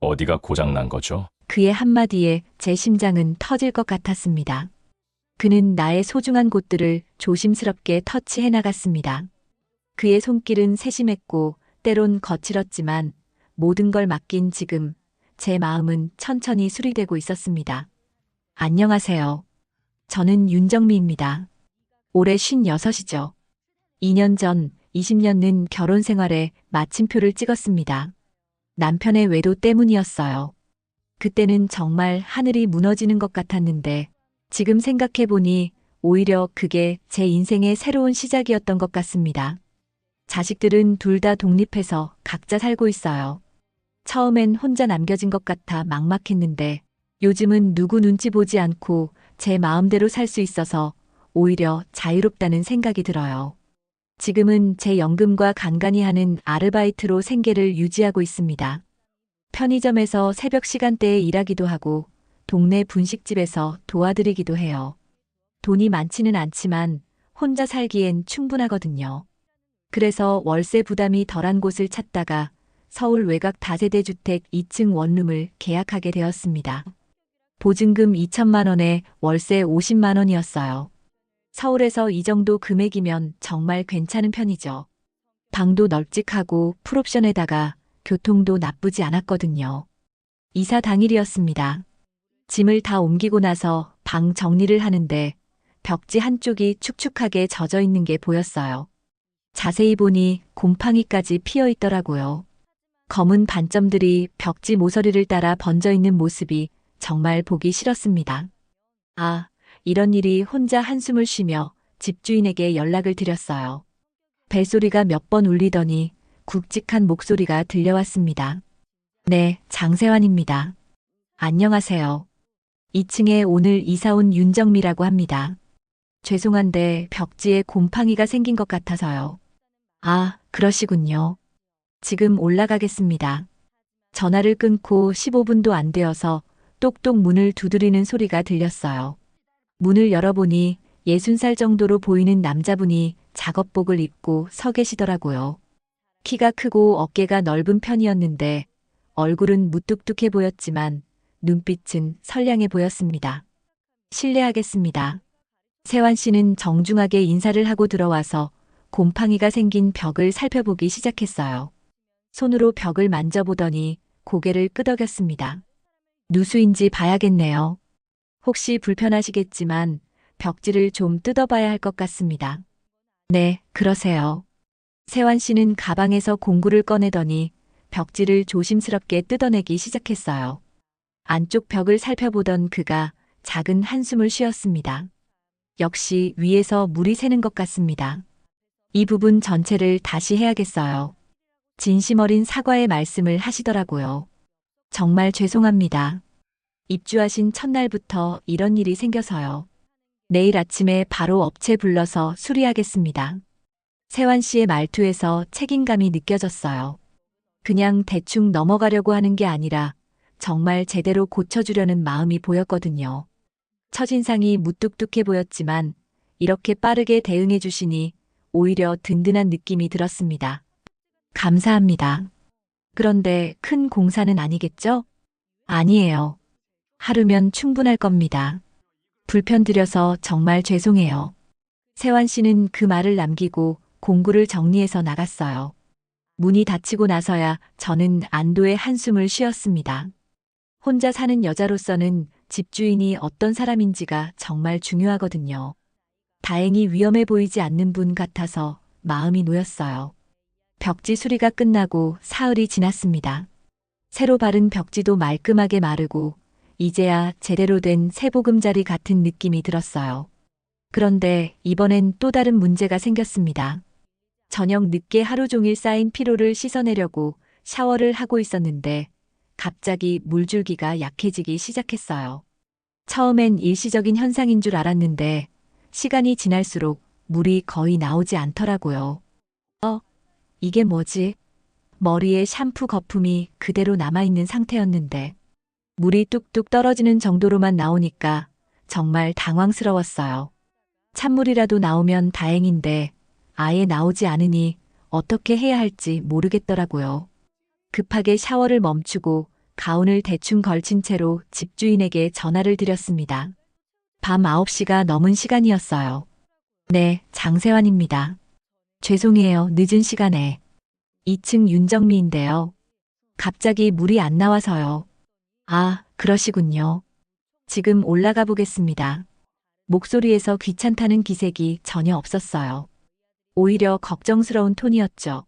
어디가 고장난 거죠? 그의 한마디에 제 심장은 터질 것 같았습니다. 그는 나의 소중한 곳들을 조심스럽게 터치해 나갔습니다. 그의 손길은 세심했고 때론 거칠었지만 모든 걸 맡긴 지금 제 마음은 천천히 수리되고 있었습니다. 안녕하세요. 저는 윤정미입니다. 올해 56이죠. 2년 전 20년은 결혼 생활에 마침표를 찍었습니다. 남편의 외도 때문이었어요. 그때는 정말 하늘이 무너지는 것 같았는데 지금 생각해보니 오히려 그게 제 인생의 새로운 시작이었던 것 같습니다. 자식들은 둘 다 독립해서 각자 살고 있어요. 처음엔 혼자 남겨진 것 같아 막막했는데 요즘은 누구 눈치 보지 않고 제 마음대로 살 수 있어서 오히려 자유롭다는 생각이 들어요. 지금은 제 연금과 간간히 하는 아르바이트로 생계를 유지하고 있습니다. 편의점에서 새벽 시간대에 일하기도 하고 동네 분식집에서 도와드리기도 해요. 돈이 많지는 않지만 혼자 살기엔 충분하거든요. 그래서 월세 부담이 덜한 곳을 찾다가 서울 외곽 다세대 주택 2층 원룸을 계약하게 되었습니다. 보증금 2천만 원에 월세 50만 원이었어요. 서울에서 이 정도 금액이면 정말 괜찮은 편이죠. 방도 널찍하고 풀옵션에다가 교통도 나쁘지 않았거든요. 이사 당일이었습니다. 짐을 다 옮기고 나서 방 정리를 하는데 벽지 한쪽이 축축하게 젖어 있는 게 보였어요. 자세히 보니 곰팡이까지 피어 있더라고요. 검은 반점들이 벽지 모서리를 따라 번져 있는 모습이 정말 보기 싫었습니다. 아, 이런 일이 혼자 한숨을 쉬며 집주인에게 연락을 드렸어요. 벨소리가 몇 번 울리더니 굵직한 목소리가 들려왔습니다. 네, 장세환입니다. 안녕하세요. 2층에 오늘 이사 온 윤정미라고 합니다. 죄송한데 벽지에 곰팡이가 생긴 것 같아서요. 아, 그러시군요. 지금 올라가겠습니다. 전화를 끊고 15분도 안 되어서 똑똑 문을 두드리는 소리가 들렸어요. 문을 열어보니 60살 정도로 보이는 남자분이 작업복을 입고 서 계시더라고요. 키가 크고 어깨가 넓은 편이었는데 얼굴은 무뚝뚝해 보였지만 눈빛은 선량해 보였습니다. 실례하겠습니다. 세환 씨는 정중하게 인사를 하고 들어와서 곰팡이가 생긴 벽을 살펴보기 시작했어요. 손으로 벽을 만져보더니 고개를 끄덕였습니다. 누수인지 봐야겠네요. 혹시 불편하시겠지만 벽지를 좀 뜯어봐야 할 것 같습니다. 네, 그러세요. 세환 씨는 가방에서 공구를 꺼내더니 벽지를 조심스럽게 뜯어내기 시작했어요. 안쪽 벽을 살펴보던 그가 작은 한숨을 쉬었습니다. 역시 위에서 물이 새는 것 같습니다. 이 부분 전체를 다시 해야겠어요. 진심 어린 사과의 말씀을 하시더라고요. 정말 죄송합니다. 입주하신 첫날부터 이런 일이 생겨서요. 내일 아침에 바로 업체 불러서 수리하겠습니다. 세환 씨의 말투에서 책임감이 느껴졌어요. 그냥 대충 넘어가려고 하는 게 아니라 정말 제대로 고쳐주려는 마음이 보였거든요. 첫인상이 무뚝뚝해 보였지만 이렇게 빠르게 대응해 주시니 오히려 든든한 느낌이 들었습니다. 감사합니다. 그런데 큰 공사는 아니겠죠? 아니에요. 하루면 충분할 겁니다. 불편 드려서 정말 죄송해요. 세환 씨는 그 말을 남기고 공구를 정리해서 나갔어요. 문이 닫히고 나서야 저는 안도의 한숨을 쉬었습니다. 혼자 사는 여자로서는 집주인이 어떤 사람인지가 정말 중요하거든요. 다행히 위험해 보이지 않는 분 같아서 마음이 놓였어요. 벽지 수리가 끝나고 사흘이 지났습니다. 새로 바른 벽지도 말끔하게 마르고 이제야 제대로 된 새보금자리 같은 느낌이 들었어요. 그런데 이번엔 또 다른 문제가 생겼습니다. 저녁 늦게 하루 종일 쌓인 피로를 씻어내려고 샤워를 하고 있었는데 갑자기 물줄기가 약해지기 시작했어요. 처음엔 일시적인 현상인 줄 알았는데 시간이 지날수록 물이 거의 나오지 않더라고요. 이게 뭐지? 머리에 샴푸 거품이 그대로 남아있는 상태였는데 물이 뚝뚝 떨어지는 정도로만 나오니까 정말 당황스러웠어요. 찬물이라도 나오면 다행인데 아예 나오지 않으니 어떻게 해야 할지 모르겠더라고요. 급하게 샤워를 멈추고 가운을 대충 걸친 채로 집주인에게 전화를 드렸습니다. 밤 9시가 넘은 시간이었어요. 네, 장세환입니다. 죄송해요, 늦은 시간에. 2층 윤정미인데요. 갑자기 물이 안 나와서요. 아, 그러시군요. 지금 올라가 보겠습니다. 목소리에서 귀찮다는 기색이 전혀 없었어요. 오히려 걱정스러운 톤이었죠.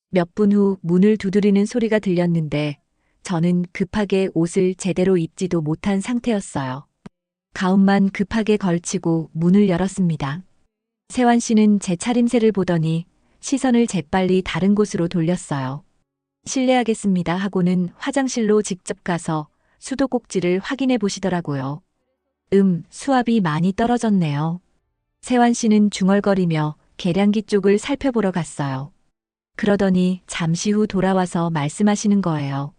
몇 분 후 문을 두드리는 소리가 들렸는데 저는 급하게 옷을 제대로 입지도 못한 상태였어요. 가운만 급하게 걸치고 문을 열었습니다. 세환 씨는 제 차림새를 보더니 시선을 재빨리 다른 곳으로 돌렸어요. 실례하겠습니다 하고는 화장실로 직접 가서 수도꼭지를 확인해 보시더라고요. 수압이 많이 떨어졌네요. 세환 씨는 중얼거리며 계량기 쪽을 살펴보러 갔어요. 그러더니 잠시 후 돌아와서 말씀하시는 거예요.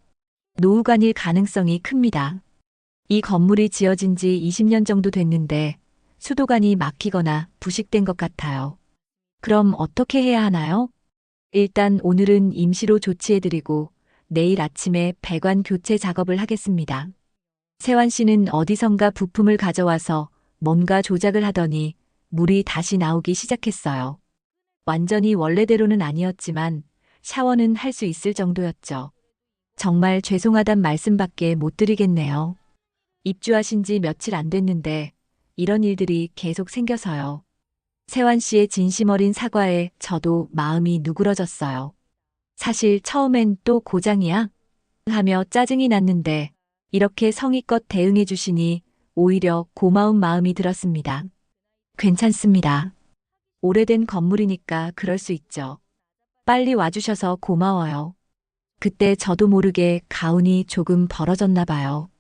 노후관일 가능성이 큽니다. 이 건물이 지어진 지 20년 정도 됐는데 수도관이 막히거나 부식된 것 같아요. 그럼 어떻게 해야 하나요? 일단 오늘은 임시로 조치해드리고 내일 아침에 배관 교체 작업을 하겠습니다. 세환 씨는 어디선가 부품을 가져와서 뭔가 조작을 하더니 물이 다시 나오기 시작했어요. 완전히 원래대로는 아니었지만 샤워는 할 수 있을 정도였죠. 정말 죄송하단 말씀밖에 못 드리겠네요. 입주하신 지 며칠 안 됐는데 이런 일들이 계속 생겨서요. 세환 씨의 진심 어린 사과에 저도 마음이 누그러졌어요. 사실 처음엔 또 고장이야? 하며 짜증이 났는데 이렇게 성의껏 대응해 주시니 오히려 고마운 마음이 들었습니다. 괜찮습니다. 오래된 건물이니까 그럴 수 있죠. 빨리 와주셔서 고마워요. 그때 저도 모르게 가운이 조금 벌어졌나 봐요.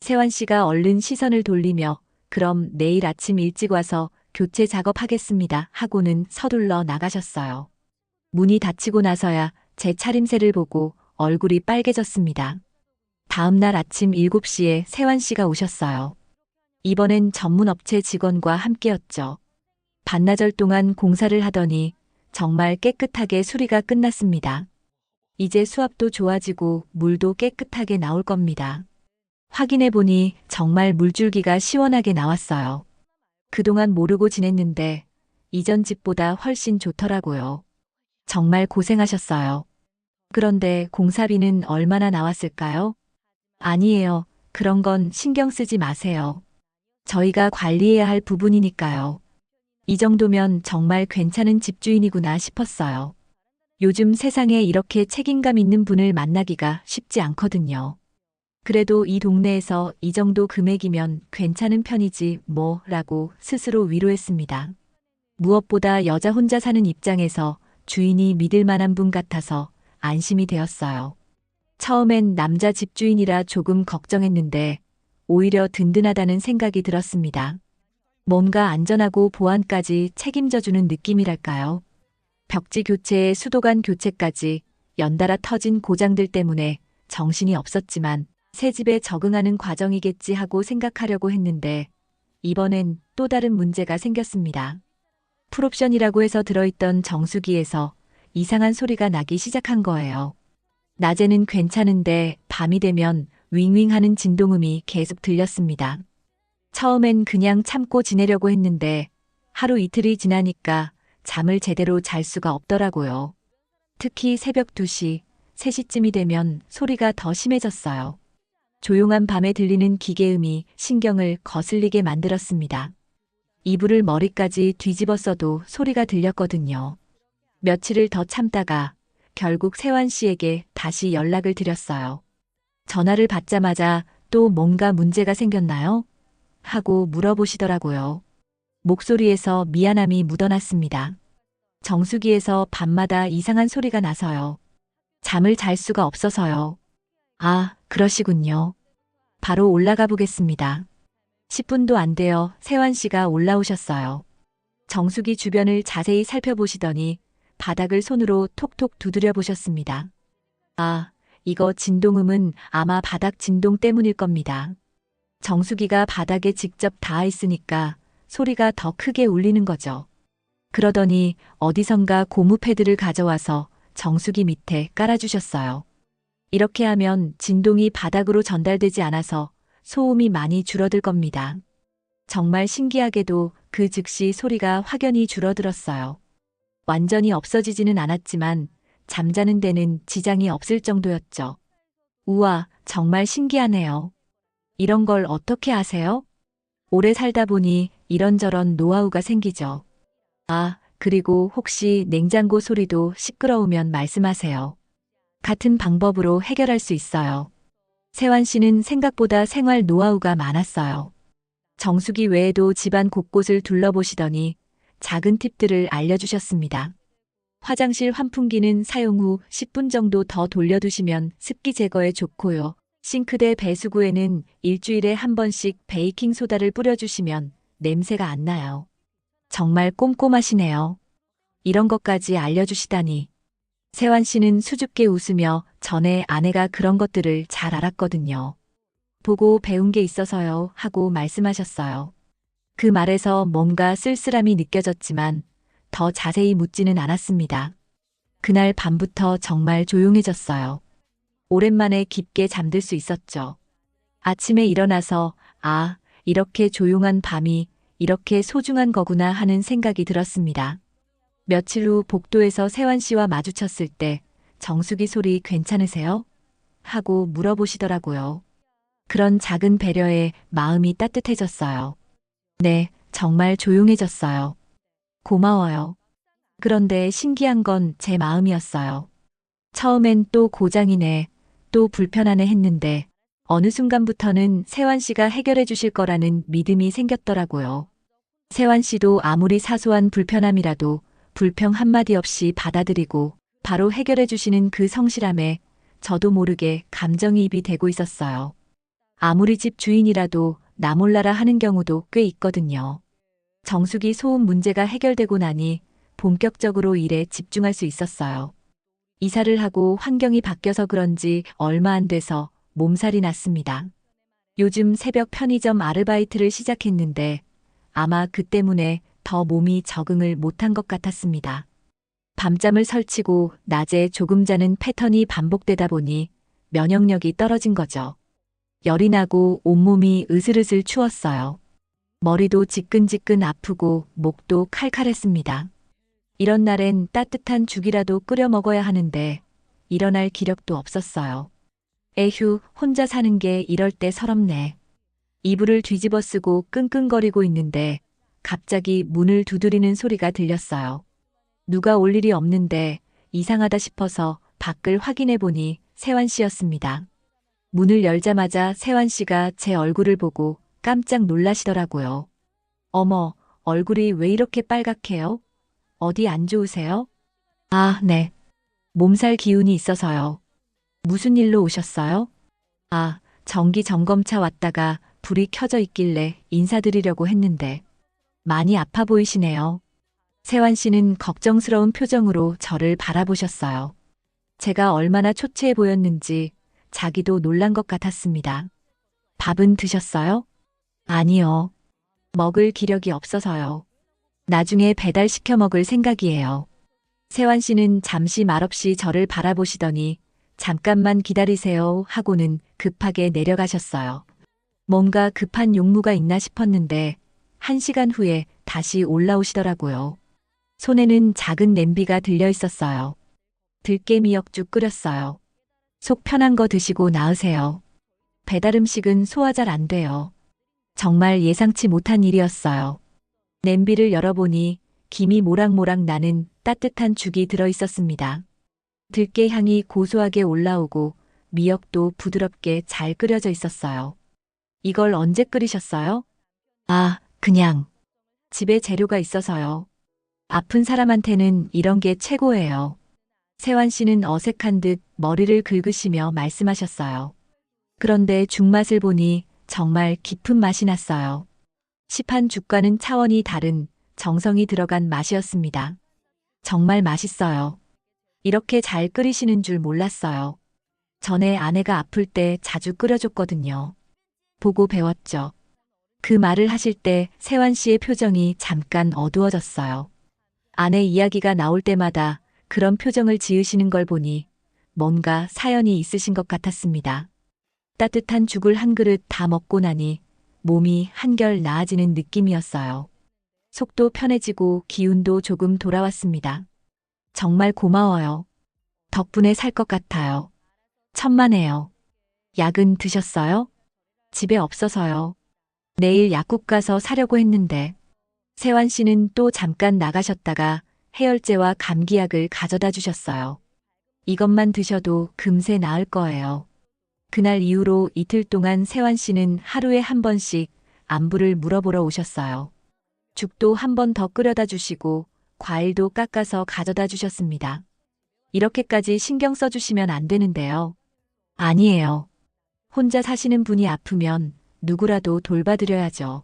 세환 씨가 얼른 시선을 돌리며 그럼 내일 아침 일찍 와서 교체 작업하겠습니다 하고는 서둘러 나가셨어요. 문이 닫히고 나서야 제 차림새를 보고 얼굴이 빨개졌습니다. 다음 날 아침 7시에 세환 씨가 오셨어요. 이번엔 전문 업체 직원과 함께였죠. 반나절 동안 공사를 하더니 정말 깨끗하게 수리가 끝났습니다. 이제 수압도 좋아지고 물도 깨끗하게 나올 겁니다. 확인해 보니 정말 물줄기가 시원하게 나왔어요. 그동안 모르고 지냈는데 이전 집보다 훨씬 좋더라고요. 정말 고생하셨어요. 그런데 공사비는 얼마나 나왔을까요? 아니에요. 그런 건 신경 쓰지 마세요. 저희가 관리해야 할 부분이니까요. 이 정도면 정말 괜찮은 집주인이구나 싶었어요. 요즘 세상에 이렇게 책임감 있는 분을 만나기가 쉽지 않거든요. 그래도 이 동네에서 이 정도 금액이면 괜찮은 편이지 뭐라고 스스로 위로했습니다. 무엇보다 여자 혼자 사는 입장에서 주인이 믿을 만한 분 같아서 안심이 되었어요. 처음엔 남자 집주인이라 조금 걱정했는데 오히려 든든하다는 생각이 들었습니다. 뭔가 안전하고 보안까지 책임져주는 느낌이랄까요. 벽지 교체에 수도관 교체까지 연달아 터진 고장들 때문에 정신이 없었지만 새 집에 적응하는 과정이겠지 하고 생각하려고 했는데 이번엔 또 다른 문제가 생겼습니다. 풀옵션이라고 해서 들어있던 정수기에서 이상한 소리가 나기 시작한 거예요. 낮에는 괜찮은데 밤이 되면 윙윙 하는 진동음이 계속 들렸습니다. 처음엔 그냥 참고 지내려고 했는데 하루 이틀이 지나니까 잠을 제대로 잘 수가 없더라고요. 특히 새벽 2시, 3시쯤이 되면 소리가 더 심해졌어요. 조용한 밤에 들리는 기계음이 신경을 거슬리게 만들었습니다. 이불을 머리까지 뒤집어 써도 소리가 들렸거든요. 며칠을 더 참다가 결국 세환 씨에게 다시 연락을 드렸어요. 전화를 받자마자 또 뭔가 문제가 생겼나요? 하고 물어보시더라고요. 목소리에서 미안함이 묻어났습니다. 정수기에서 밤마다 이상한 소리가 나서요. 잠을 잘 수가 없어서요. 아, 그러시군요. 바로 올라가 보겠습니다. 10분도 안 되어 세환 씨가 올라오셨어요. 정수기 주변을 자세히 살펴보시더니 바닥을 손으로 톡톡 두드려 보셨습니다. 아, 이거 진동음은 아마 바닥 진동 때문일 겁니다. 정수기가 바닥에 직접 닿아 있으니까 소리가 더 크게 울리는 거죠. 그러더니 어디선가 고무 패드를 가져와서 정수기 밑에 깔아주셨어요. 이렇게 하면 진동이 바닥으로 전달되지 않아서 소음이 많이 줄어들 겁니다. 정말 신기하게도 그 즉시 소리가 확연히 줄어들었어요. 완전히 없어지지는 않았지만 잠자는 데는 지장이 없을 정도였죠. 우와, 정말 신기하네요. 이런 걸 어떻게 아세요? 오래 살다 보니 이런저런 노하우가 생기죠. 아, 그리고 혹시 냉장고 소리도 시끄러우면 말씀하세요. 같은 방법으로 해결할 수 있어요. 세환 씨는 생각보다 생활 노하우가 많았어요. 정수기 외에도 집안 곳곳을 둘러보시더니 작은 팁들을 알려주셨습니다. 화장실 환풍기는 사용 후 10분 정도 더 돌려두시면 습기 제거에 좋고요. 싱크대 배수구에는 일주일에 한 번씩 베이킹소다를 뿌려주시면 냄새가 안 나요. 정말 꼼꼼하시네요. 이런 것까지 알려주시다니. 세환 씨는 수줍게 웃으며 전에 아내가 그런 것들을 잘 알았거든요. 보고 배운 게 있어서요 하고 말씀하셨어요. 그 말에서 뭔가 쓸쓸함이 느껴졌지만 더 자세히 묻지는 않았습니다. 그날 밤부터 정말 조용해졌어요. 오랜만에 깊게 잠들 수 있었죠. 아침에 일어나서 아, 이렇게 조용한 밤이 이렇게 소중한 거구나 하는 생각이 들었습니다. 며칠 후 복도에서 세환 씨와 마주쳤을 때 정수기 소리 괜찮으세요? 하고 물어보시더라고요. 그런 작은 배려에 마음이 따뜻해졌어요. 네, 정말 조용해졌어요. 고마워요. 그런데 신기한 건 제 마음이었어요. 처음엔 또 고장이네, 또 불편하네 했는데 어느 순간부터는 세환 씨가 해결해 주실 거라는 믿음이 생겼더라고요. 세환 씨도 아무리 사소한 불편함이라도 불평 한마디 없이 받아들이고 바로 해결해 주시는 그 성실함에 저도 모르게 감정이입이 되고 있었어요. 아무리 집 주인이라도 나 몰라라 하는 경우도 꽤 있거든요. 정수기 소음 문제가 해결되고 나니 본격적으로 일에 집중할 수 있었어요. 이사를 하고 환경이 바뀌어서 그런지 얼마 안 돼서 몸살이 났습니다. 요즘 새벽 편의점 아르바이트를 시작했는데 아마 그 때문에 더 몸이 적응을 못한 것 같았습니다. 밤잠을 설치고 낮에 조금 자는 패턴이 반복되다 보니 면역력이 떨어진 거죠. 열이 나고 온몸이 으슬으슬 추웠어요. 머리도 지끈지끈 아프고 목도 칼칼했습니다. 이런 날엔 따뜻한 죽이라도 끓여 먹어야 하는데 일어날 기력도 없었어요. 에휴, 혼자 사는 게 이럴 때 서럽네. 이불을 뒤집어 쓰고 끙끙거리고 있는데 갑자기 문을 두드리는 소리가 들렸어요. 누가 올 일이 없는데 이상하다 싶어서 밖을 확인해 보니 세환 씨였습니다. 문을 열자마자 세환 씨가 제 얼굴을 보고 깜짝 놀라시더라고요. 어머, 얼굴이 왜 이렇게 빨갛게요? 어디 안 좋으세요? 아, 네. 몸살 기운이 있어서요. 무슨 일로 오셨어요? 아, 정기 점검차 왔다가 불이 켜져 있길래 인사드리려고 했는데 많이 아파 보이시네요. 세환 씨는 걱정스러운 표정으로 저를 바라보셨어요. 제가 얼마나 초췌해 보였는지 자기도 놀란 것 같았습니다. 밥은 드셨어요? 아니요. 먹을 기력이 없어서요. 나중에 배달시켜 먹을 생각이에요. 세환 씨는 잠시 말없이 저를 바라보시더니 잠깐만 기다리세요 하고는 급하게 내려가셨어요. 뭔가 급한 용무가 있나 싶었는데 1시간 후에 다시 올라오시더라고요. 손에는 작은 냄비가 들려 있었어요. 들깨 미역죽 끓였어요. 속 편한 거 드시고 나으세요. 배달 음식은 소화 잘 안 돼요. 정말 예상치 못한 일이었어요. 냄비를 열어보니 김이 모락모락 나는 따뜻한 죽이 들어 있었습니다. 들깨 향이 고소하게 올라오고 미역도 부드럽게 잘 끓여져 있었어요. 이걸 언제 끓이셨어요? 아, 그냥. 집에 재료가 있어서요. 아픈 사람한테는 이런 게 최고예요. 세환 씨는 어색한 듯 머리를 긁으시며 말씀하셨어요. 그런데 죽맛을 보니 정말 깊은 맛이 났어요. 시판 죽과는 차원이 다른 정성이 들어간 맛이었습니다. 정말 맛있어요. 이렇게 잘 끓이시는 줄 몰랐어요. 전에 아내가 아플 때 자주 끓여줬거든요. 보고 배웠죠. 그 말을 하실 때 세환 씨의 표정이 잠깐 어두워졌어요. 아내 이야기가 나올 때마다 그런 표정을 지으시는 걸 보니 뭔가 사연이 있으신 것 같았습니다. 따뜻한 죽을 한 그릇 다 먹고 나니 몸이 한결 나아지는 느낌이었어요. 속도 편해지고 기운도 조금 돌아왔습니다. 정말 고마워요. 덕분에 살 것 같아요. 천만에요. 약은 드셨어요? 집에 없어서요. 내일 약국 가서 사려고 했는데. 세환 씨는 또 잠깐 나가셨다가 해열제와 감기약을 가져다 주셨어요. 이것만 드셔도 금세 나을 거예요. 그날 이후로 이틀 동안 세환 씨는 하루에 한 번씩 안부를 물어보러 오셨어요. 죽도 한 번 더 끓여다 주시고 과일도 깎아서 가져다 주셨습니다. 이렇게까지 신경 써주시면 안 되는데요. 아니에요. 혼자 사시는 분이 아프면 누구라도 돌봐드려야죠.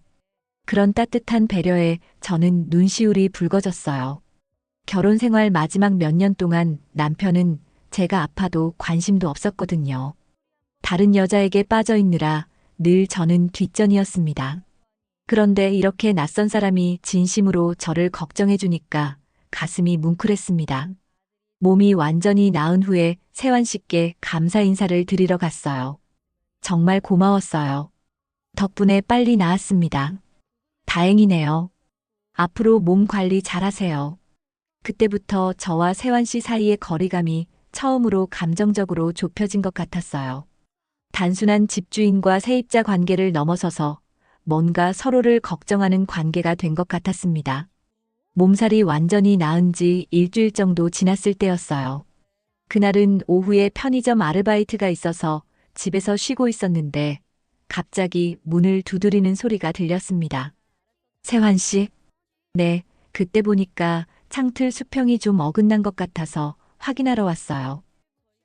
그런 따뜻한 배려에 저는 눈시울이 붉어졌어요. 결혼 생활 마지막 몇 년 동안 남편은 제가 아파도 관심도 없었거든요. 다른 여자에게 빠져 있느라 늘 저는 뒷전이었습니다. 그런데 이렇게 낯선 사람이 진심으로 저를 걱정해 주니까 가슴이 뭉클했습니다. 몸이 완전히 나은 후에 세환 씨께 감사 인사를 드리러 갔어요. 정말 고마웠어요. 덕분에 빨리 나았습니다. 다행이네요. 앞으로 몸 관리 잘하세요. 그때부터 저와 세환 씨 사이의 거리감이 처음으로 감정적으로 좁혀진 것 같았어요. 단순한 집주인과 세입자 관계를 넘어서서 뭔가 서로를 걱정하는 관계가 된 것 같았습니다. 몸살이 완전히 나은 지 일주일 정도 지났을 때였어요. 그날은 오후에 편의점 아르바이트가 있어서 집에서 쉬고 있었는데 갑자기 문을 두드리는 소리가 들렸습니다. 세환 씨? 네, 그때 보니까 창틀 수평이 좀 어긋난 것 같아서 확인하러 왔어요.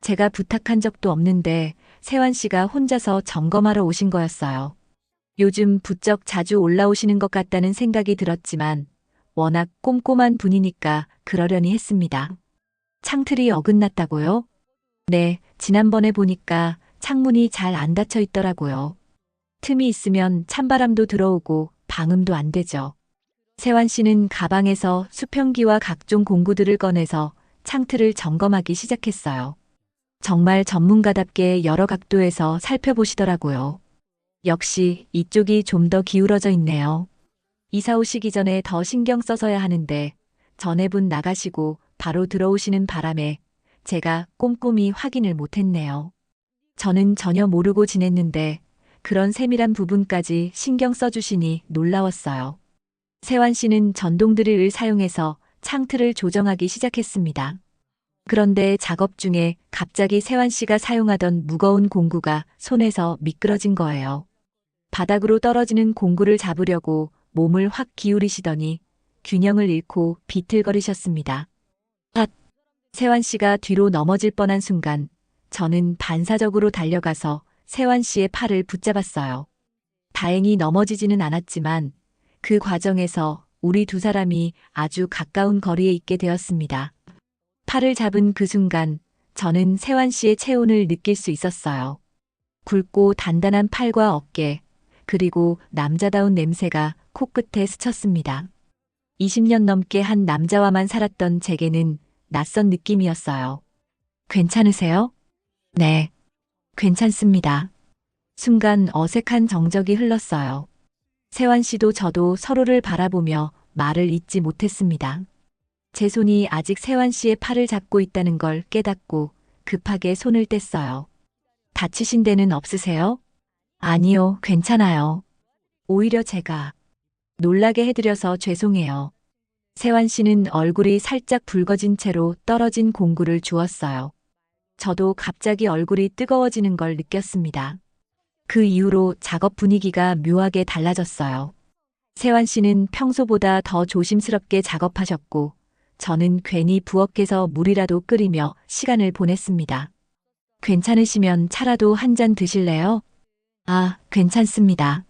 제가 부탁한 적도 없는데 세환 씨가 혼자서 점검하러 오신 거였어요. 요즘 부쩍 자주 올라오시는 것 같다는 생각이 들었지만 워낙 꼼꼼한 분이니까 그러려니 했습니다. 창틀이 어긋났다고요? 네, 지난번에 보니까 창문이 잘 안 닫혀 있더라고요. 틈이 있으면 찬바람도 들어오고 방음도 안 되죠. 세환 씨는 가방에서 수평기와 각종 공구들을 꺼내서 창틀을 점검하기 시작했어요. 정말 전문가답게 여러 각도에서 살펴보시더라고요. 역시 이쪽이 좀 더 기울어져 있네요. 이사 오시기 전에 더 신경 써서야 하는데 전에분 나가시고 바로 들어오시는 바람에 제가 꼼꼼히 확인을 못했네요. 저는 전혀 모르고 지냈는데 그런 세밀한 부분까지 신경 써주시니 놀라웠어요. 세환 씨는 전동 드릴을 사용해서 창틀을 조정하기 시작했습니다. 그런데 작업 중에 갑자기 세환 씨가 사용하던 무거운 공구가 손에서 미끄러진 거예요. 바닥으로 떨어지는 공구를 잡으려고 몸을 확 기울이시더니 균형을 잃고 비틀거리셨습니다. 앗! 세환 씨가 뒤로 넘어질 뻔한 순간 저는 반사적으로 달려가서 세환 씨의 팔을 붙잡았어요. 다행히 넘어지지는 않았지만 그 과정에서 우리 두 사람이 아주 가까운 거리에 있게 되었습니다. 팔을 잡은 그 순간 저는 세환 씨의 체온을 느낄 수 있었어요. 굵고 단단한 팔과 어깨, 그리고 남자다운 냄새가 코끝에 스쳤습니다. 20년 넘게 한 남자와만 살았던 제게는 낯선 느낌이었어요. 괜찮으세요? 네, 괜찮습니다. 순간 어색한 정적이 흘렀어요. 세환 씨도 저도 서로를 바라보며 말을 잇지 못했습니다. 제 손이 아직 세환 씨의 팔을 잡고 있다는 걸 깨닫고 급하게 손을 뗐어요. 다치신 데는 없으세요? 아니요, 괜찮아요. 오히려 제가 놀라게 해드려서 죄송해요. 세환 씨는 얼굴이 살짝 붉어진 채로 떨어진 공구를 주었어요. 저도 갑자기 얼굴이 뜨거워지는 걸 느꼈습니다. 그 이후로 작업 분위기가 묘하게 달라졌어요. 세환 씨는 평소보다 더 조심스럽게 작업하셨고, 저는 괜히 부엌에서 물이라도 끓이며 시간을 보냈습니다. 괜찮으시면 차라도 한 잔 드실래요? 아, 괜찮습니다.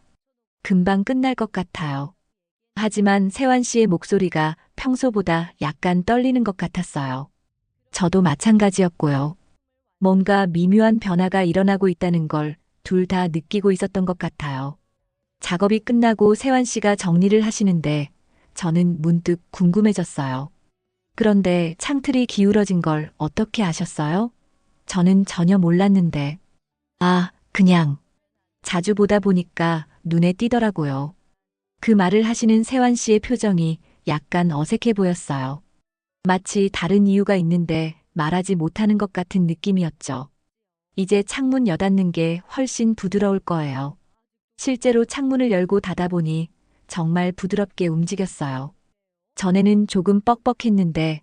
금방 끝날 것 같아요. 하지만 세환 씨의 목소리가 평소보다 약간 떨리는 것 같았어요. 저도 마찬가지였고요. 뭔가 미묘한 변화가 일어나고 있다는 걸 둘 다 느끼고 있었던 것 같아요. 작업이 끝나고 세환 씨가 정리를 하시는데 저는 문득 궁금해졌어요. 그런데 창틀이 기울어진 걸 어떻게 아셨어요? 저는 전혀 몰랐는데. 그냥 자주 보다 보니까 눈에 띄더라고요. 그 말을 하시는 세환 씨의 표정이 약간 어색해 보였어요. 마치 다른 이유가 있는데 말하지 못하는 것 같은 느낌이었죠. 이제 창문 여닫는 게 훨씬 부드러울 거예요. 실제로 창문을 열고 닫아보니 정말 부드럽게 움직였어요. 전에는 조금 뻑뻑했는데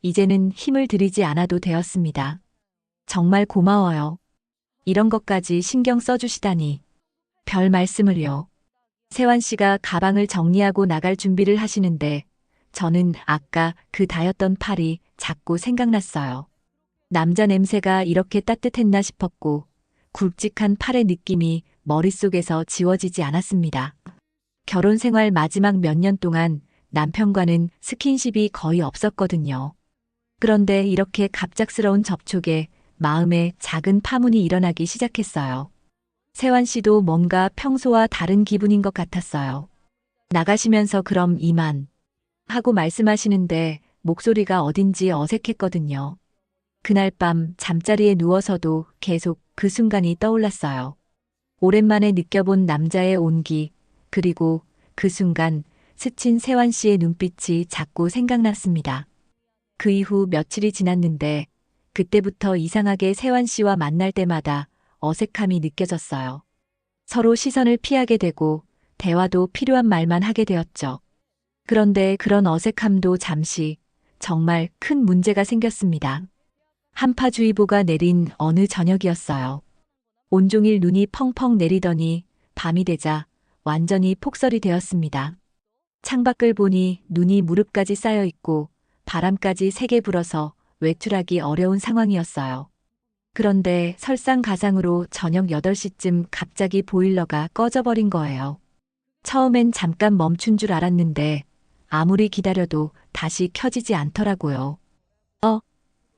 이제는 힘을 들이지 않아도 되었습니다. 정말 고마워요. 이런 것까지 신경 써주시다니. 별 말씀을요. 세환 씨가 가방을 정리하고 나갈 준비를 하시는데 저는 아까 그 다였던 팔이 자꾸 생각났어요. 남자 냄새가 이렇게 따뜻했나 싶었고 굵직한 팔의 느낌이 머릿속에서 지워지지 않았습니다. 결혼 생활 마지막 몇 년 동안 남편과는 스킨십이 거의 없었거든요. 그런데 이렇게 갑작스러운 접촉에 마음에 작은 파문이 일어나기 시작했어요. 세환 씨도 뭔가 평소와 다른 기분인 것 같았어요. 나가시면서 그럼 이만 하고 말씀하시는데 목소리가 어딘지 어색했거든요. 그날 밤 잠자리에 누워서도 계속 그 순간이 떠올랐어요. 오랜만에 느껴본 남자의 온기, 그리고 그 순간 스친 세환 씨의 눈빛이 자꾸 생각났습니다. 그 이후 며칠이 지났는데 그때부터 이상하게 세환 씨와 만날 때마다 어색함이 느껴졌어요. 서로 시선을 피하게 되고 대화도 필요한 말만 하게 되었죠. 그런데 그런 어색함도 잠시 정말 큰 문제가 생겼습니다. 한파주의보가 내린 어느 저녁이었어요. 온종일 눈이 펑펑 내리더니 밤이 되자 완전히 폭설이 되었습니다. 창밖을 보니 눈이 무릎까지 쌓여 있고 바람까지 세게 불어서 외출하기 어려운 상황이었어요. 그런데 설상가상으로 저녁 8시쯤 갑자기 보일러가 꺼져버린 거예요. 처음엔 잠깐 멈춘 줄 알았는데 아무리 기다려도 다시 켜지지 않더라고요.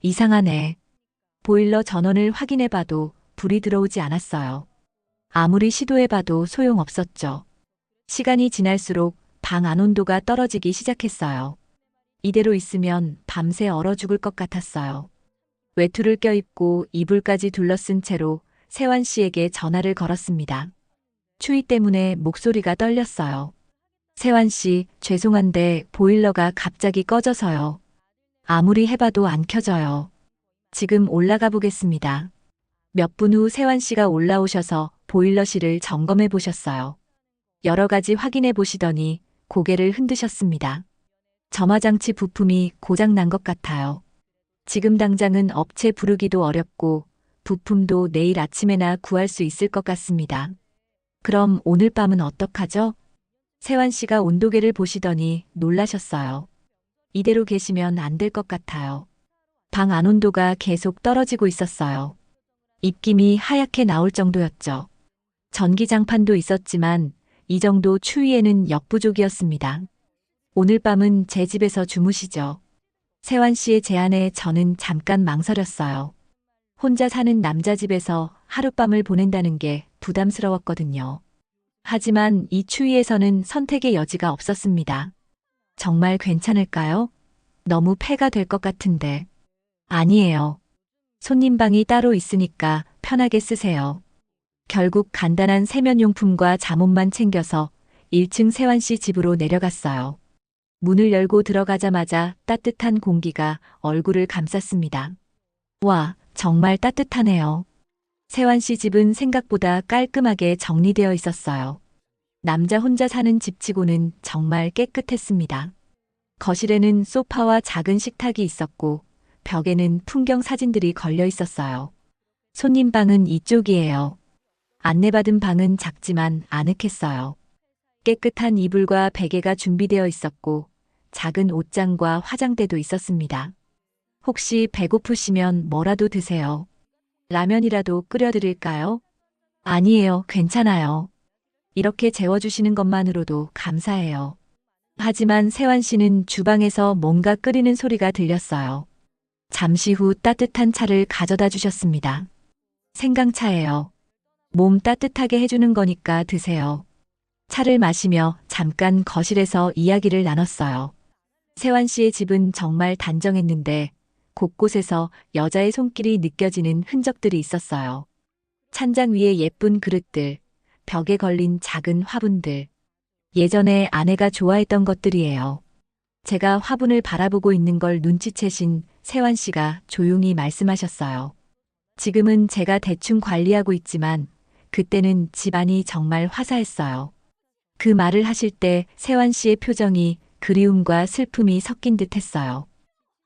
이상하네. 보일러 전원을 확인해봐도 불이 들어오지 않았어요. 아무리 시도해봐도 소용없었죠. 시간이 지날수록 방 안 온도가 떨어지기 시작했어요. 이대로 있으면 밤새 얼어 죽을 것 같았어요. 외투를 껴입고 이불까지 둘러쓴 채로 세환 씨에게 전화를 걸었습니다. 추위 때문에 목소리가 떨렸어요. 세환 씨, 죄송한데 보일러가 갑자기 꺼져서요. 아무리 해봐도 안 켜져요. 지금 올라가 보겠습니다. 몇 분 후 세환 씨가 올라오셔서 보일러실을 점검해 보셨어요. 여러 가지 확인해 보시더니 고개를 흔드셨습니다. 점화장치 부품이 고장 난 것 같아요. 지금 당장은 업체 부르기도 어렵고 부품도 내일 아침에나 구할 수 있을 것 같습니다. 그럼 오늘 밤은 어떡하죠? 세환 씨가 온도계를 보시더니 놀라셨어요. 이대로 계시면 안 될 것 같아요. 방 안 온도가 계속 떨어지고 있었어요. 입김이 하얗게 나올 정도였죠. 전기장판도 있었지만 이 정도 추위에는 역부족이었습니다. 오늘 밤은 제 집에서 주무시죠. 세환 씨의 제안에 저는 잠깐 망설였어요. 혼자 사는 남자 집에서 하룻밤을 보낸다는 게 부담스러웠거든요. 하지만 이 추위에서는 선택의 여지가 없었습니다. 정말 괜찮을까요? 너무 폐가 될 것 같은데. 아니에요. 손님방이 따로 있으니까 편하게 쓰세요. 결국 간단한 세면용품과 잠옷만 챙겨서 1층 세환 씨 집으로 내려갔어요. 문을 열고 들어가자마자 따뜻한 공기가 얼굴을 감쌌습니다. 와, 정말 따뜻하네요. 세환 씨 집은 생각보다 깔끔하게 정리되어 있었어요. 남자 혼자 사는 집치고는 정말 깨끗했습니다. 거실에는 소파와 작은 식탁이 있었고 벽에는 풍경 사진들이 걸려 있었어요. 손님 방은 이쪽이에요. 안내받은 방은 작지만 아늑했어요. 깨끗한 이불과 베개가 준비되어 있었고 작은 옷장과 화장대도 있었습니다. 혹시 배고프시면 뭐라도 드세요. 라면이라도 끓여드릴까요? 아니에요, 괜찮아요. 이렇게 재워주시는 것만으로도 감사해요. 하지만 세환 씨는 주방에서 뭔가 끓이는 소리가 들렸어요. 잠시 후 따뜻한 차를 가져다 주셨습니다. 생강차예요. 몸 따뜻하게 해주는 거니까 드세요. 차를 마시며 잠깐 거실에서 이야기를 나눴어요. 세환 씨의 집은 정말 단정했는데 곳곳에서 여자의 손길이 느껴지는 흔적들이 있었어요. 찬장 위에 예쁜 그릇들, 벽에 걸린 작은 화분들. 예전에 아내가 좋아했던 것들이에요. 제가 화분을 바라보고 있는 걸 눈치채신 세환 씨가 조용히 말씀하셨어요. 지금은 제가 대충 관리하고 있지만 그때는 집안이 정말 화사했어요. 그 말을 하실 때 세환 씨의 표정이 그리움과 슬픔이 섞인 듯 했어요.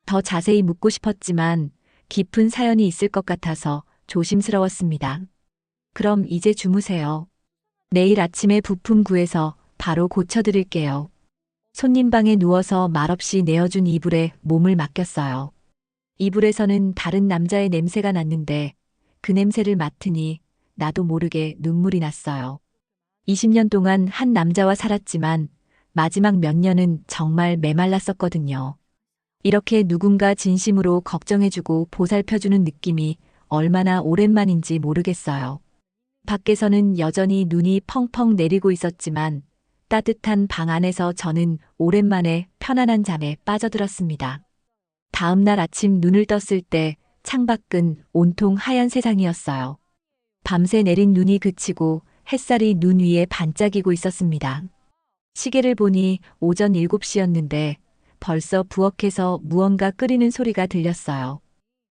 더 자세히 묻고 싶었지만 깊은 사연이 있을 것 같아서 조심스러웠습니다. 그럼 이제 주무세요. 내일 아침에 부품 구해서 바로 고쳐드릴게요. 손님 방에 누워서 말없이 내어준 이불에 몸을 맡겼어요. 이불에서는 다른 남자의 냄새가 났는데 그 냄새를 맡으니 나도 모르게 눈물이 났어요. 20년 동안 한 남자와 살았지만 마지막 몇 년은 정말 메말랐었거든요. 이렇게 누군가 진심으로 걱정해주고 보살펴주는 느낌이 얼마나 오랜만인지 모르겠어요. 밖에서는 여전히 눈이 펑펑 내리고 있었지만 따뜻한 방 안에서 저는 오랜만에 편안한 잠에 빠져들었습니다. 다음 날 아침 눈을 떴을 때 창밖은 온통 하얀 세상이었어요. 밤새 내린 눈이 그치고 햇살이 눈 위에 반짝이고 있었습니다. 시계를 보니 오전 7시였는데 벌써 부엌에서 무언가 끓이는 소리가 들렸어요.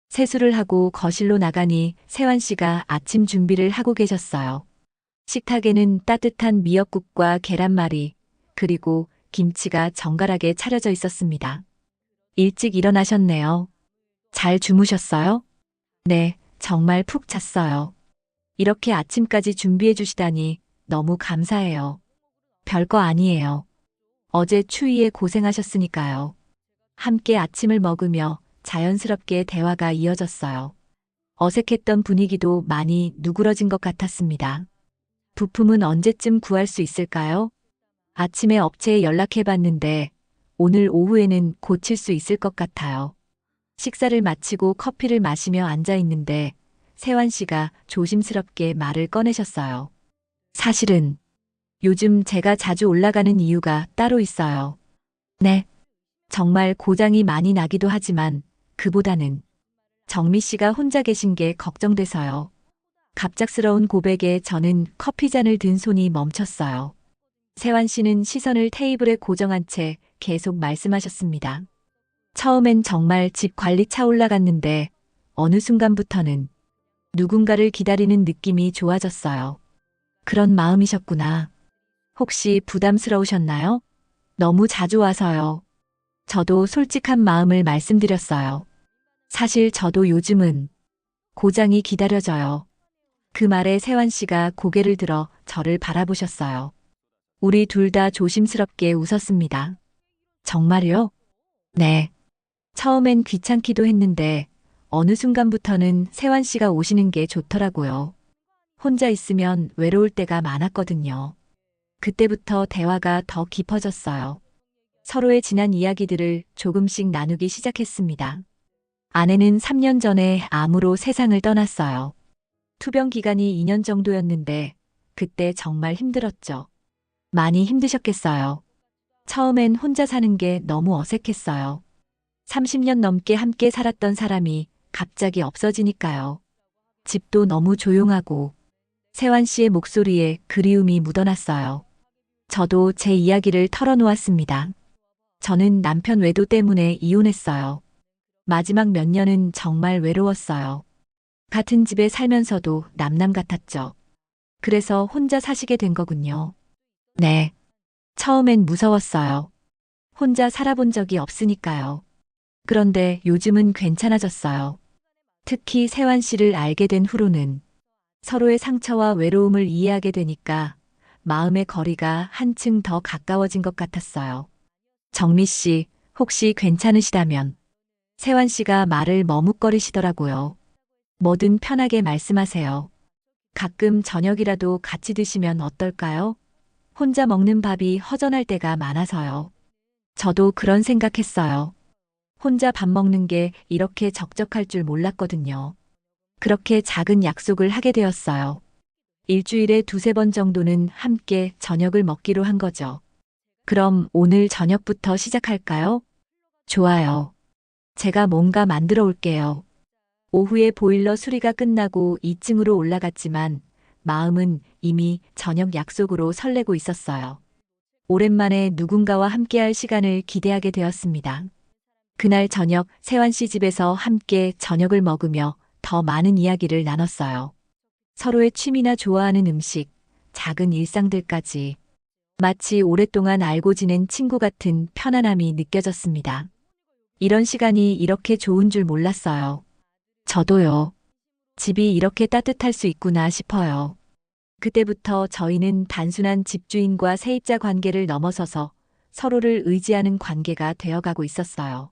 세수를 하고 거실로 나가니 세환 씨가 아침 준비를 하고 계셨어요. 식탁에는 따뜻한 미역국과 계란말이, 그리고 김치가 정갈하게 차려져 있었습니다. 일찍 일어나셨네요. 잘 주무셨어요? 네, 정말 푹 잤어요. 이렇게 아침까지 준비해 주시다니 너무 감사해요. 별거 아니에요. 어제 추위에 고생하셨으니까요. 함께 아침을 먹으며 자연스럽게 대화가 이어졌어요. 어색했던 분위기도 많이 누그러진 것 같았습니다. 부품은 언제쯤 구할 수 있을까요? 아침에 업체에 연락해 봤는데 오늘 오후에는 고칠 수 있을 것 같아요. 식사를 마치고 커피를 마시며 앉아 있는데 세환 씨가 조심스럽게 말을 꺼내셨어요. 사실은 요즘 제가 자주 올라가는 이유가 따로 있어요. 네. 정말 고장이 많이 나기도 하지만 그보다는 정미 씨가 혼자 계신 게 걱정돼서요. 갑작스러운 고백에 저는 커피잔을 든 손이 멈췄어요. 세환 씨는 시선을 테이블에 고정한 채 계속 말씀하셨습니다. 처음엔 정말 집 관리 차올라 갔는데 어느 순간부터는 누군가를 기다리는 느낌이 좋아졌어요. 그런 마음이셨구나. 혹시 부담스러우셨나요? 너무 자주 와서요. 저도 솔직한 마음을 말씀드렸어요. 사실 저도 요즘은 고장이 기다려져요. 그 말에 세환 씨가 고개를 들어 저를 바라보셨어요. 우리 둘 다 조심스럽게 웃었습니다. 정말요? 네. 처음엔 귀찮기도 했는데 어느 순간부터는 세환 씨가 오시는 게 좋더라고요. 혼자 있으면 외로울 때가 많았거든요. 그때부터 대화가 더 깊어졌어요. 서로의 지난 이야기들을 조금씩 나누기 시작했습니다. 아내는 3년 전에 암으로 세상을 떠났어요. 투병 기간이 2년 정도였는데 그때 정말 힘들었죠. 많이 힘드셨겠어요. 처음엔 혼자 사는 게 너무 어색했어요. 30년 넘게 함께 살았던 사람이 갑자기 없어지니까요. 집도 너무 조용하고 세환 씨의 목소리에 그리움이 묻어났어요. 저도 제 이야기를 털어놓았습니다. 저는 남편 외도 때문에 이혼했어요. 마지막 몇 년은 정말 외로웠어요. 같은 집에 살면서도 남남 같았죠. 그래서 혼자 사시게 된 거군요. 네. 처음엔 무서웠어요. 혼자 살아본 적이 없으니까요. 그런데 요즘은 괜찮아졌어요. 특히 세환 씨를 알게 된 후로는 서로의 상처와 외로움을 이해하게 되니까 마음의 거리가 한층 더 가까워진 것 같았어요. 정미 씨, 혹시 괜찮으시다면 세환 씨가 말을 머뭇거리시더라고요. 뭐든 편하게 말씀하세요. 가끔 저녁이라도 같이 드시면 어떨까요? 혼자 먹는 밥이 허전할 때가 많아서요. 저도 그런 생각했어요. 혼자 밥 먹는 게 이렇게 적적할 줄 몰랐거든요. 그렇게 작은 약속을 하게 되었어요. 일주일에 2~3번 정도는 함께 저녁을 먹기로 한 거죠. 그럼 오늘 저녁부터 시작할까요? 좋아요. 제가 뭔가 만들어 올게요. 오후에 보일러 수리가 끝나고 2층으로 올라갔지만 마음은 이미 저녁 약속으로 설레고 있었어요. 오랜만에 누군가와 함께할 시간을 기대하게 되었습니다. 그날 저녁 세환 씨 집에서 함께 저녁을 먹으며 더 많은 이야기를 나눴어요. 서로의 취미나 좋아하는 음식, 작은 일상들까지 마치 오랫동안 알고 지낸 친구 같은 편안함이 느껴졌습니다. 이런 시간이 이렇게 좋은 줄 몰랐어요. 저도요. 집이 이렇게 따뜻할 수 있구나 싶어요. 그때부터 저희는 단순한 집주인과 세입자 관계를 넘어서서 서로를 의지하는 관계가 되어가고 있었어요.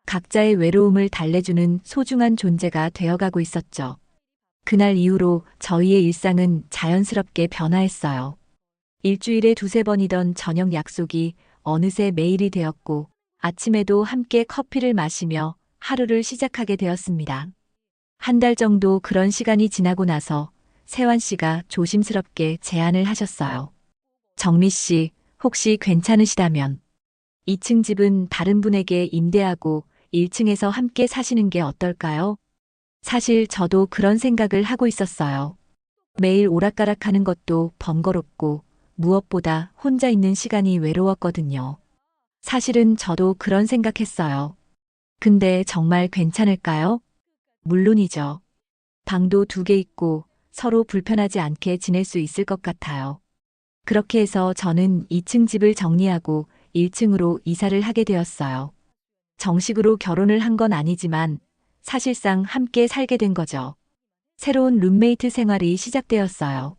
각자의 외로움을 달래주는 소중한 존재가 되어가고 있었죠. 그날 이후로 저희의 일상은 자연스럽게 변화했어요. 일주일에 두세 번이던 저녁 약속이 어느새 매일이 되었고 아침에도 함께 커피를 마시며 하루를 시작하게 되었습니다. 한 달 정도 그런 시간이 지나고 나서 세환 씨가 조심스럽게 제안을 하셨어요. 정미 씨, 혹시 괜찮으시다면 2층 집은 다른 분에게 임대하고 1층에서 함께 사시는 게 어떨까요? 사실 저도 그런 생각을 하고 있었어요. 매일 오락가락하는 것도 번거롭고 무엇보다 혼자 있는 시간이 외로웠거든요. 사실은 저도 그런 생각했어요. 근데 정말 괜찮을까요? 물론이죠. 방도 2개 있고 서로 불편하지 않게 지낼 수 있을 것 같아요. 그렇게 해서 저는 2층 집을 정리하고 1층으로 이사를 하게 되었어요. 정식으로 결혼을 한 건 아니지만 사실상 함께 살게 된 거죠. 새로운 룸메이트 생활이 시작되었어요.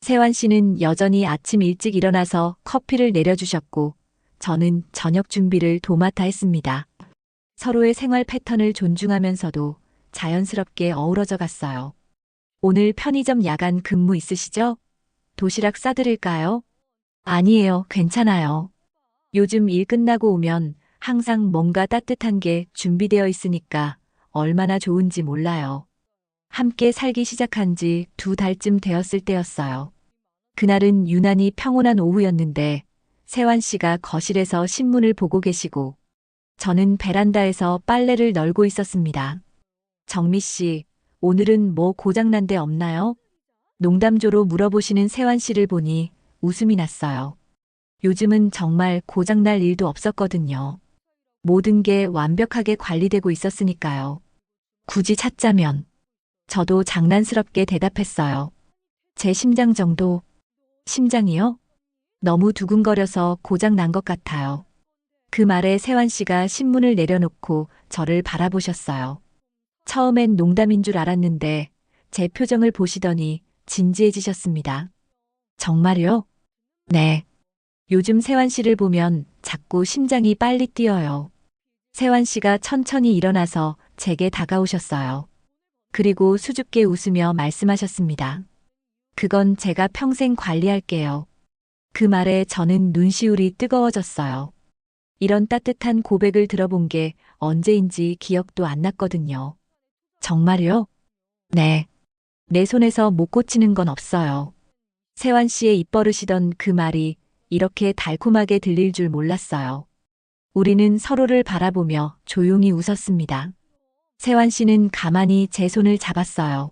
세환 씨는 여전히 아침 일찍 일어나서 커피를 내려주셨고 저는 저녁 준비를 도맡아 했습니다. 서로의 생활 패턴을 존중하면서도 자연스럽게 어우러져 갔어요. 오늘 편의점 야간 근무 있으시죠? 도시락 싸드릴까요? 아니에요, 괜찮아요. 요즘 일 끝나고 오면 항상 뭔가 따뜻한 게 준비되어 있으니까 얼마나 좋은지 몰라요. 함께 살기 시작한 지 2달쯤 되었을 때였어요. 그날은 유난히 평온한 오후였는데 세환 씨가 거실에서 신문을 보고 계시고 저는 베란다에서 빨래를 널고 있었습니다. 정미 씨, 오늘은 뭐 고장난 데 없나요? 농담조로 물어보시는 세환 씨를 보니 웃음이 났어요. 요즘은 정말 고장날 일도 없었거든요. 모든 게 완벽하게 관리되고 있었으니까요. 굳이 찾자면 저도 장난스럽게 대답했어요. 제 심장 정도. 심장이요? 너무 두근거려서 고장 난 것 같아요. 그 말에 세환 씨가 신문을 내려놓고 저를 바라보셨어요. 처음엔 농담인 줄 알았는데 제 표정을 보시더니 진지해지셨습니다. 정말요? 네. 요즘 세환 씨를 보면 자꾸 심장이 빨리 뛰어요. 세환 씨가 천천히 일어나서 제게 다가오셨어요. 그리고 수줍게 웃으며 말씀하셨습니다. 그건 제가 평생 관리할게요. 그 말에 저는 눈시울이 뜨거워졌어요. 이런 따뜻한 고백을 들어본 게 언제인지 기억도 안 났거든요. 정말요? 네. 내 손에서 못 고치는 건 없어요. 세환 씨의 입버릇이던 그 말이 이렇게 달콤하게 들릴 줄 몰랐어요. 우리는 서로를 바라보며 조용히 웃었습니다. 세환 씨는 가만히 제 손을 잡았어요.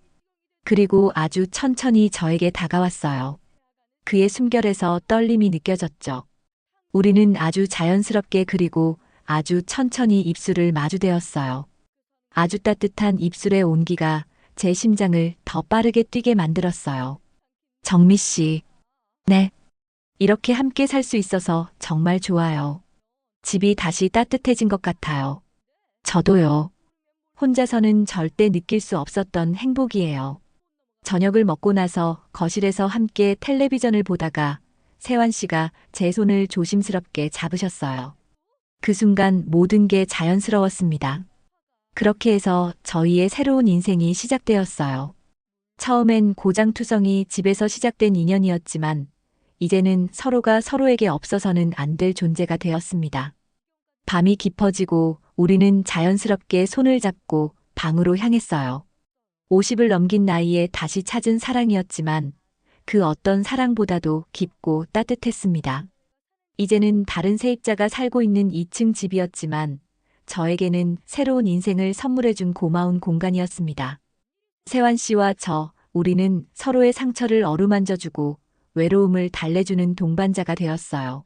그리고 아주 천천히 저에게 다가왔어요. 그의 숨결에서 떨림이 느껴졌죠. 우리는 아주 자연스럽게 그리고 아주 천천히 입술을 마주대었어요. 아주 따뜻한 입술의 온기가 제 심장을 더 빠르게 뛰게 만들었어요. 정미 씨. 네. 이렇게 함께 살 수 있어서 정말 좋아요. 집이 다시 따뜻해진 것 같아요. 저도요. 혼자서는 절대 느낄 수 없었던 행복이에요. 저녁을 먹고 나서 거실에서 함께 텔레비전을 보다가 세환 씨가 제 손을 조심스럽게 잡으셨어요. 그 순간 모든 게 자연스러웠습니다. 그렇게 해서 저희의 새로운 인생이 시작되었어요. 처음엔 고장투성이 집에서 시작된 인연이었지만 이제는 서로가 서로에게 없어서는 안 될 존재가 되었습니다. 밤이 깊어지고 우리는 자연스럽게 손을 잡고 방으로 향했어요. 50을 넘긴 나이에 다시 찾은 사랑이었지만 그 어떤 사랑보다도 깊고 따뜻했습니다. 이제는 다른 세입자가 살고 있는 2층 집이었지만 저에게는 새로운 인생을 선물해준 고마운 공간이었습니다. 세환 씨와 우리는 서로의 상처를 어루만져주고 외로움을 달래주는 동반자가 되었어요.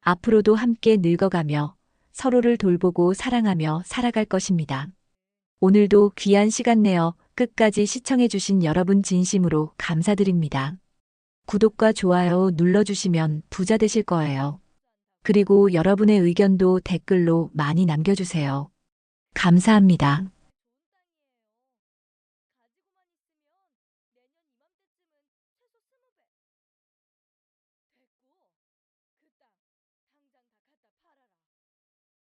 앞으로도 함께 늙어가며 서로를 돌보고 사랑하며 살아갈 것입니다. 오늘도 귀한 시간 내어 끝까지 시청해주신 여러분 진심으로 감사드립니다. 구독과 좋아요 눌러주시면 부자 되실 거예요. 그리고 여러분의 의견도 댓글로 많이 남겨주세요. 감사합니다.